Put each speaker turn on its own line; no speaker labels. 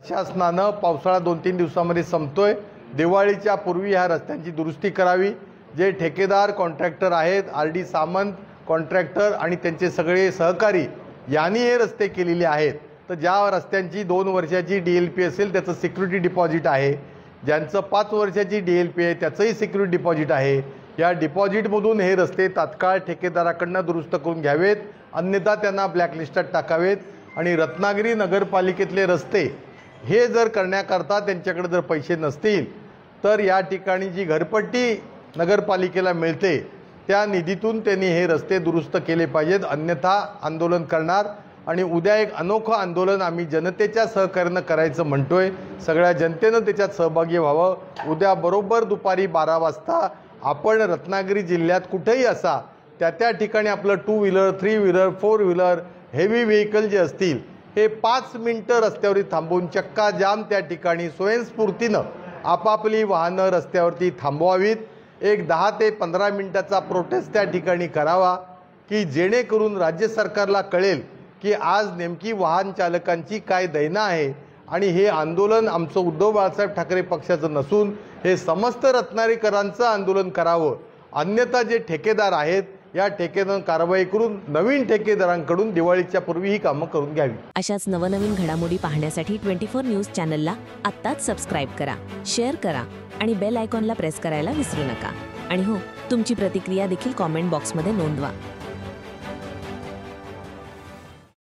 शासनानं पावसाळा 2-3 दिवसांमध्ये संपतोय। दिवाळीच्या पूर्वी ह्या रस्त्यांची दुरुस्ती करावी। जे ठेकेदार कॉन्ट्रॅक्टर आहेत, आर.डी. सामंत कॉन्ट्रॅक्टर आणि त्यांचे सगळे सहकारी यांनी हे रस्ते केलेले आहेत। तर ज्या रस्त्यांची 2 वर्षाची DLP असेल त्याचं सिक्युरिटी डिपॉझिट आहे, ज्यांचं 5 वर्षाची DLP आहे त्याचंही सिक्युरिटी डिपॉझिट आहे। या डिपॉझिटमधून हे रस्ते तात्काळ ठेकेदाराकडून दुरुस्त करून घ्यावेत, अन्यथा त्यांना ब्लॅकलिस्टात टाकावेत। आणि रत्नागिरी नगरपालिकेतले रस्ते हे जर करण्याकरता त्यांच्याकडे जर पैसे नसतील तर या ठिकाणी जी घरपट्टी नगरपालिकेला मिळते त्या निधीतून त्यांनी हे रस्ते दुरुस्त केले पाहिजेत, अन्यथा आंदोलन करणार। आणि उद्या एक अनोखं आंदोलन आम्ही जनतेच्या सहकार्यानं करायचं म्हणतोय। सगळ्या जनतेनं त्याच्यात सहभागी व्हावं। उद्या बरोबर दुपारी 12 वाजता आपण रत्नागिरी जिल्ह्यात कुठेही असा त्या ठिकाणी आपलं 2 wheeler 3 wheeler 4 wheeler heavy vehicle जे असतील हे 5 मिनिटं रस्त्यावरती थांबवून चक्का जाम त्या ठिकाणी स्वयंस्फूर्तीनं आपापली वाहनं रस्त्यावरती थांबवावीत। एक 10 ते 15 मिनिटाचा प्रोटेस्ट त्या ठिकाणी करावा की जेणेकरून राज्य सरकारला कळेल की आज नेमकी वाहन चालकांची काय दैना आहे। आणि हे आंदोलन आमचं उद्धव बाळासाहेब ठाकरे पक्षाचं नसून हे समस्त रत्नागिरीकरांचं आंदोलन करावं, अन्यथा जे ठेकेदार आहेत या ठेकेदारांना कारवाई करून नवीन ठेकेदारांकडून दिवाळीच्या पूर्वी ही कामं करून घ्यावी।
अशाच नवनवीन घडामोडी पाहण्यासाठी 24 न्यूज चॅनलला आत्ताच सबस्क्राइब करा, शेअर करा आणि बेल आयकॉनला प्रेस करायला विसरू नका। आणि हो, तुमची प्रतिक्रिया देखील कमेंट बॉक्समध्ये नोंदवा।